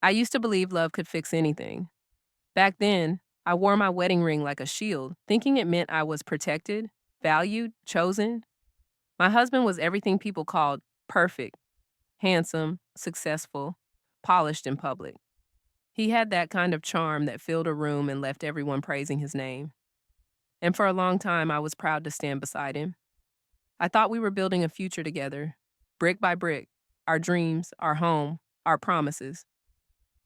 I used to believe love could fix anything. Back then, I wore my wedding ring like a shield, thinking it meant I was protected, valued, chosen. My husband was everything people called perfect, handsome, successful, polished in public. He had that kind of charm that filled a room and left everyone praising his name. And for a long time, I was proud to stand beside him. I thought we were building a future together, brick by brick, our dreams, our home, our promises.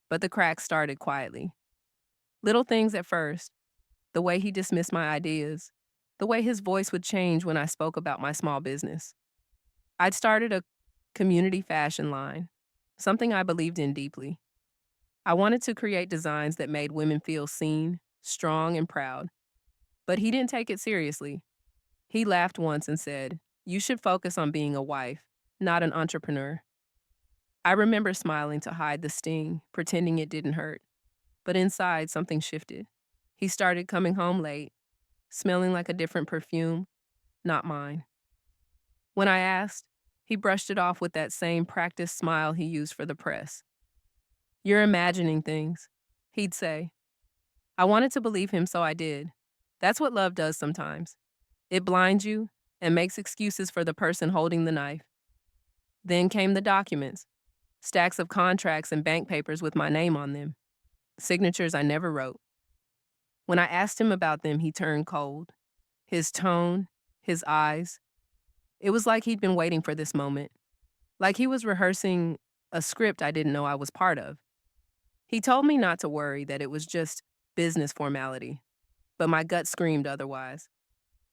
But the cracks started quietly. Little things at first, the way he dismissed my ideas, the way his voice would change when I spoke about my small business. I'd started a community fashion line, something I believed in deeply. I wanted to create designs that made women feel seen, strong, and proud. But he didn't take it seriously. He laughed once and said, "You should focus on being a wife, not an entrepreneur." I remember smiling to hide the sting, pretending it didn't hurt. But inside, something shifted. He started coming home late, smelling like a different perfume, not mine. When I asked, he brushed it off with that same practiced smile he used for the press. "You're imagining things," he'd say. I wanted to believe him, so I did. That's what love does sometimes. It blinds you and makes excuses for the person holding the knife. Then came the documents, stacks of contracts and bank papers with my name on them, signatures I never wrote. When I asked him about them, he turned cold. His tone, his eyes. It was like he'd been waiting for this moment, like he was rehearsing a script I didn't know I was part of. He told me not to worry, that it was just business formality, but my gut screamed otherwise.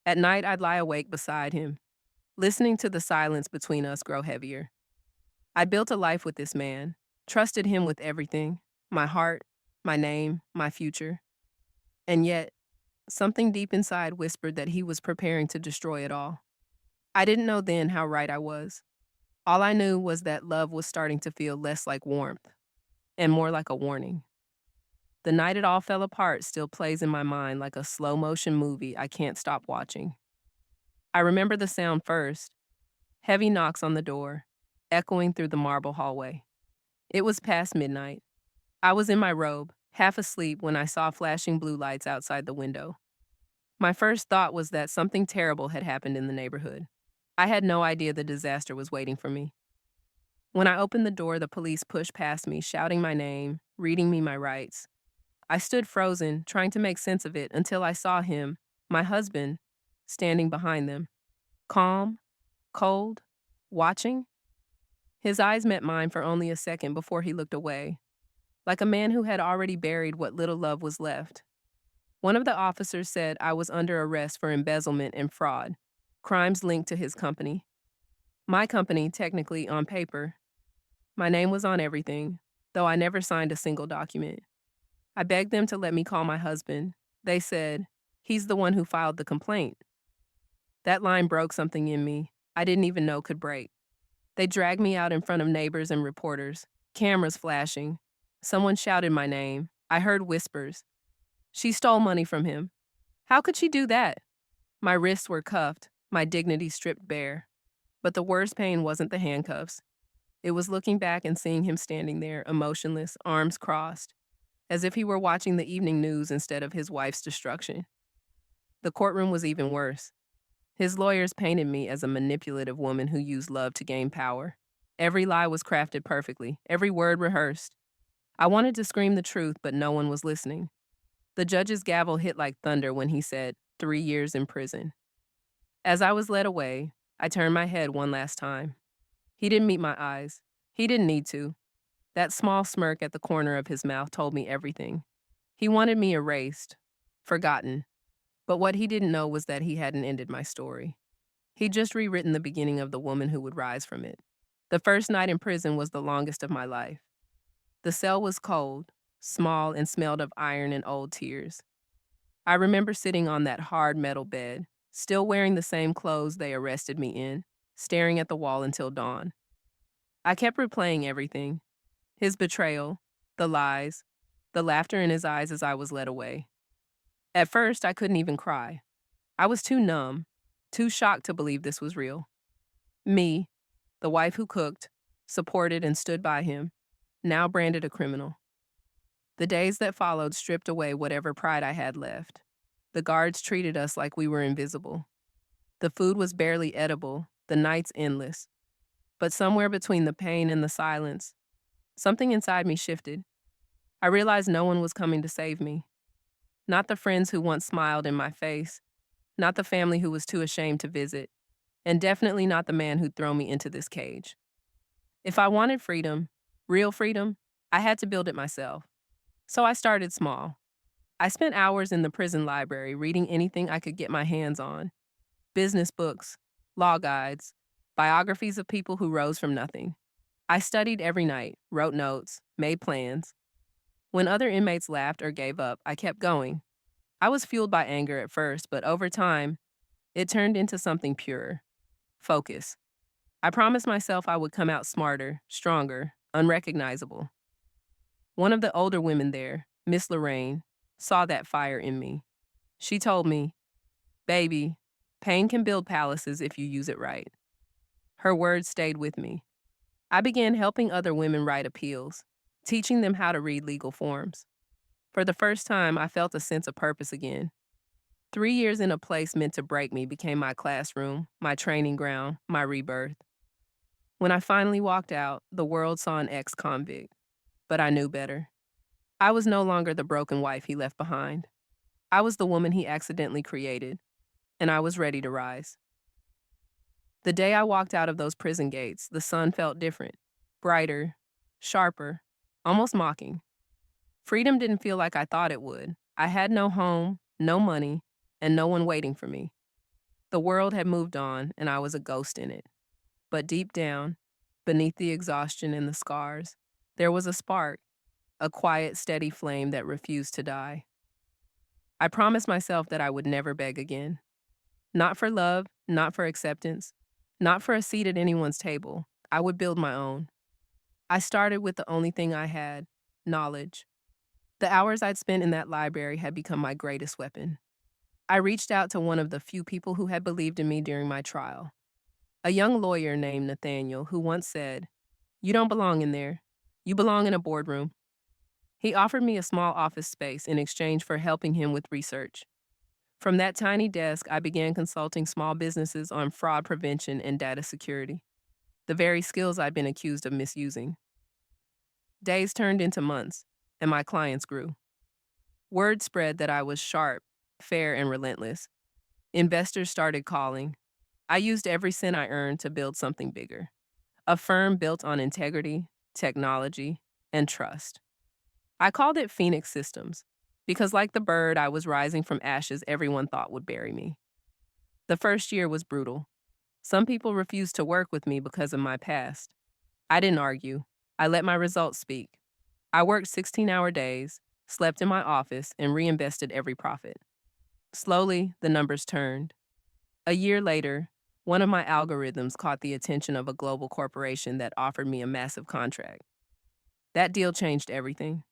At night, I'd lie awake beside him, listening to the silence between us grow heavier. I built a life with this man, trusted him with everything, my heart, my name, my future. And yet, something deep inside whispered that he was preparing to destroy it all. I didn't know then how right I was. All I knew was that love was starting to feel less like warmth and more like a warning. The night it all fell apart still plays in my mind like a slow motion movie I can't stop watching. I remember the sound first, heavy knocks on the door, echoing through the marble hallway. It was past midnight. I was in my robe, half asleep when I saw flashing blue lights outside the window. My first thought was that something terrible had happened in the neighborhood. I had no idea the disaster was waiting for me. When I opened the door, the police pushed past me, shouting my name, reading me my rights. I stood frozen, trying to make sense of it until I saw him, my husband, standing behind them. Calm, cold, watching. His eyes met mine for only a second before he looked away, like a man who had already buried what little love was left. One of the officers said I was under arrest for embezzlement and fraud, crimes linked to his company. My company, technically on paper. My name was on everything, though I never signed a single document. I begged them to let me call my husband. They said, "He's the one who filed the complaint." That line broke something in me I didn't even know could break. They dragged me out in front of neighbors and reporters, cameras flashing. Someone shouted my name. I heard whispers. "She stole money from him." How could she do that? My wrists were cuffed, my dignity stripped bare. But the worst pain wasn't the handcuffs. It was looking back and seeing him standing there, emotionless, arms crossed, as if he were watching the evening news instead of his wife's destruction. The courtroom was even worse. His lawyers painted me as a manipulative woman who used love to gain power. Every lie was crafted perfectly, every word rehearsed. I wanted to scream the truth, but no one was listening. The judge's gavel hit like thunder when he said, 3 years in prison. As I was led away, I turned my head one last time. He didn't meet my eyes. He didn't need to. That small smirk at the corner of his mouth told me everything. He wanted me erased, forgotten. But what he didn't know was that he hadn't ended my story. He'd just rewritten the beginning of the woman who would rise from it. The first night in prison was the longest of my life. The cell was cold, small, and smelled of iron and old tears. I remember sitting on that hard metal bed, still wearing the same clothes they arrested me in, staring at the wall until dawn. I kept replaying everything: his betrayal, the lies, the laughter in his eyes as I was led away. At first, I couldn't even cry. I was too numb, too shocked to believe this was real. Me, the wife who cooked, supported, and stood by him, now branded a criminal. The days that followed stripped away whatever pride I had left. The guards treated us like we were invisible. The food was barely edible, the nights endless. But somewhere between the pain and the silence, something inside me shifted. I realized no one was coming to save me. Not the friends who once smiled in my face, not the family who was too ashamed to visit, and definitely not the man who'd thrown me into this cage. If I wanted freedom, real freedom, I had to build it myself. So I started small. I spent hours in the prison library reading anything I could get my hands on: business books, law guides, biographies of people who rose from nothing. I studied every night, wrote notes, made plans. When other inmates laughed or gave up, I kept going. I was fueled by anger at first, but over time, it turned into something pure: focus. I promised myself I would come out smarter, stronger, unrecognizable. One of the older women there, Miss Lorraine, saw that fire in me. She told me, "Baby, pain can build palaces if you use it right." Her words stayed with me. I began helping other women write appeals, teaching them how to read legal forms. For the first time, I felt a sense of purpose again. 3 years in a place meant to break me became my classroom, my training ground, my rebirth. When I finally walked out, the world saw an ex-convict, but I knew better. I was no longer the broken wife he left behind. I was the woman he accidentally created, and I was ready to rise. The day I walked out of those prison gates, the sun felt different, brighter, sharper, almost mocking. Freedom didn't feel like I thought it would. I had no home, no money, and no one waiting for me. The world had moved on, and I was a ghost in it. But deep down, beneath the exhaustion and the scars, there was a spark, a quiet, steady flame that refused to die. I promised myself that I would never beg again. Not for love, not for acceptance, not for a seat at anyone's table. I would build my own. I started with the only thing I had: knowledge. The hours I'd spent in that library had become my greatest weapon. I reached out to one of the few people who had believed in me during my trial, a young lawyer named Nathaniel, who once said, "You don't belong in there. You belong in a boardroom." He offered me a small office space in exchange for helping him with research. From that tiny desk, I began consulting small businesses on fraud prevention and data security, the very skills I'd been accused of misusing. Days turned into months, and my clients grew. Word spread that I was sharp, fair, and relentless. Investors started calling. I used every cent I earned to build something bigger: a firm built on integrity, technology, and trust. I called it Phoenix Systems because, like the bird I was rising from ashes everyone thought would bury me. The first year was brutal. Some people refused to work with me because of my past. I didn't argue. I let my results speak. I worked 16-hour days, slept in my office, and reinvested every profit. Slowly, the numbers turned. A year later, one of my algorithms caught the attention of a global corporation that offered me a massive contract. That deal changed everything.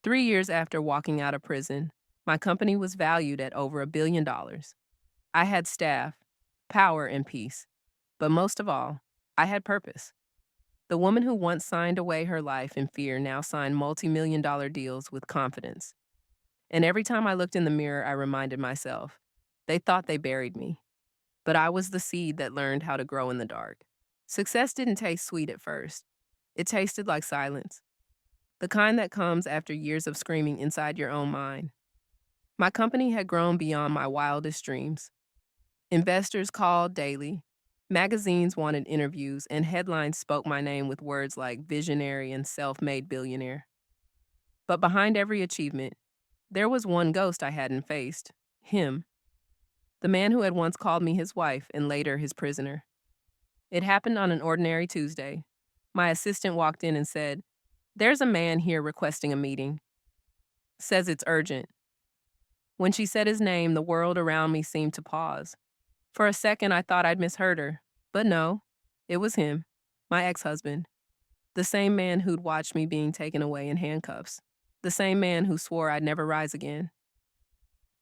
3 years after walking out of prison, my company was valued at over $1 billion. I had staff, power, and peace. But most of all, I had purpose. The woman who once signed away her life in fear now signed multi-million-dollar deals with confidence. And every time I looked in the mirror, I reminded myself, they thought they buried me, but I was the seed that learned how to grow in the dark. Success didn't taste sweet at first. It tasted like silence, the kind that comes after years of screaming inside your own mind. My company had grown beyond my wildest dreams. Investors called daily, magazines wanted interviews, and headlines spoke my name with words like visionary and self-made billionaire. But behind every achievement, there was one ghost I hadn't faced: him. The man who had once called me his wife and later his prisoner. It happened on an ordinary Tuesday. My assistant walked in and said, "There's a man here requesting a meeting. Says it's urgent." When she said his name, the world around me seemed to pause. For a second, I thought I'd misheard her. But no, it was him, my ex-husband. The same man who'd watched me being taken away in handcuffs. The same man who swore I'd never rise again.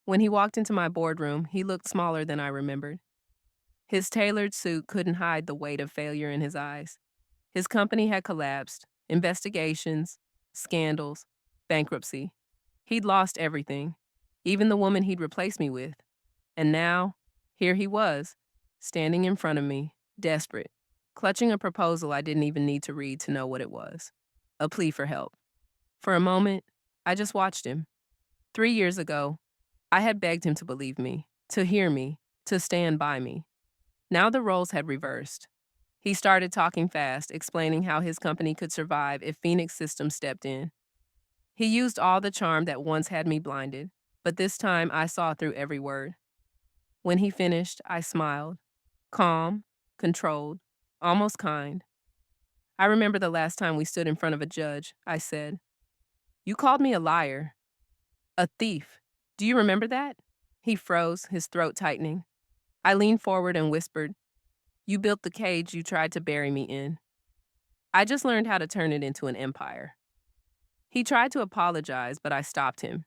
When he walked into my boardroom, he looked smaller than I remembered. His tailored suit couldn't hide the weight of failure in his eyes. His company had collapsed. investigations, scandals, bankruptcy. He'd lost everything, even the woman he'd replaced me with. And now, here he was, standing in front of me, desperate, clutching a proposal I didn't even need to read to know what it was. A plea for help. For a moment, I just watched him. 3 years ago, I had begged him to believe me, to hear me, to stand by me. Now the roles had reversed. He started talking fast, explaining how his company could survive if Phoenix Systems stepped in. He used all the charm that once had me blinded, but this time I saw through every word. When he finished, I smiled, calm, controlled, almost kind. I remember the last time we stood in front of a judge. I said, "You called me a liar, a thief. Do you remember that?" He froze, his throat tightening. I leaned forward and whispered, "You built the cage you tried to bury me in. I just learned how to turn it into an empire." He tried to apologize, but I stopped him.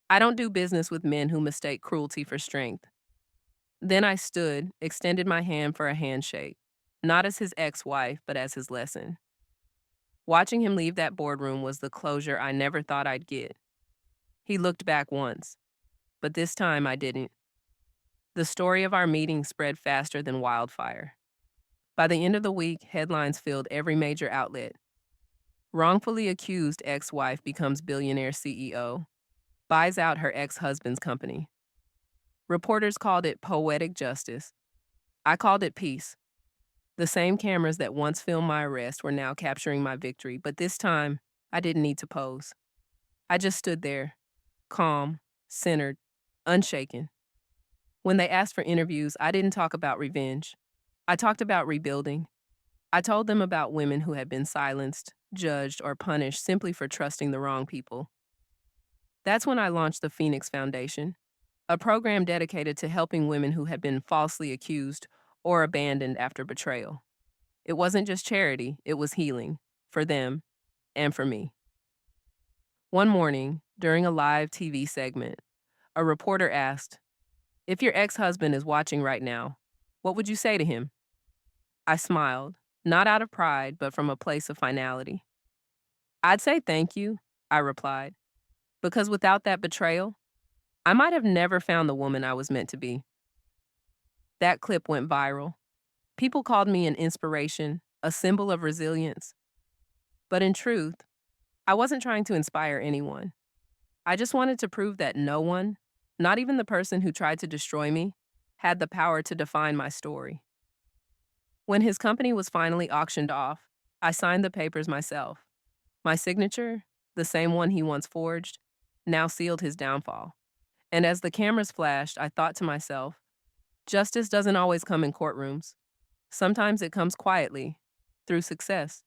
I don't do business with men who mistake cruelty for strength. Then I stood, extended my hand for a handshake, not as his ex-wife, but as his lesson. Watching him leave that boardroom was the closure I never thought I'd get. He looked back once, but this time I didn't. The story of our meeting spread faster than wildfire. By the end of the week, headlines filled every major outlet. Wrongfully accused ex-wife becomes billionaire CEO, buys out her ex-husband's company. Reporters called it poetic justice. I called it peace. The same cameras that once filmed my arrest were now capturing my victory, but this time, I didn't need to pose. I just stood there, calm, centered, unshaken. When they asked for interviews, I didn't talk about revenge. I talked about rebuilding. I told them about women who had been silenced, judged, or punished simply for trusting the wrong people. That's when I launched the Phoenix Foundation, a program dedicated to helping women who had been falsely accused or abandoned after betrayal. It wasn't just charity, it was healing, for them and for me. One morning, during a live TV segment, a reporter asked, "If your ex-husband is watching right now, what would you say to him?" I smiled, not out of pride, but from a place of finality. "I'd say thank you," I replied, "because without that betrayal, I might have never found the woman I was meant to be." That clip went viral. People called me an inspiration, a symbol of resilience. But in truth, I wasn't trying to inspire anyone. I just wanted to prove that no one, not even the person who tried to destroy me, had the power to define my story. When his company was finally auctioned off, I signed the papers myself. My signature, the same one he once forged, now sealed his downfall. And as the cameras flashed, I thought to myself, justice doesn't always come in courtrooms. Sometimes it comes quietly, through success.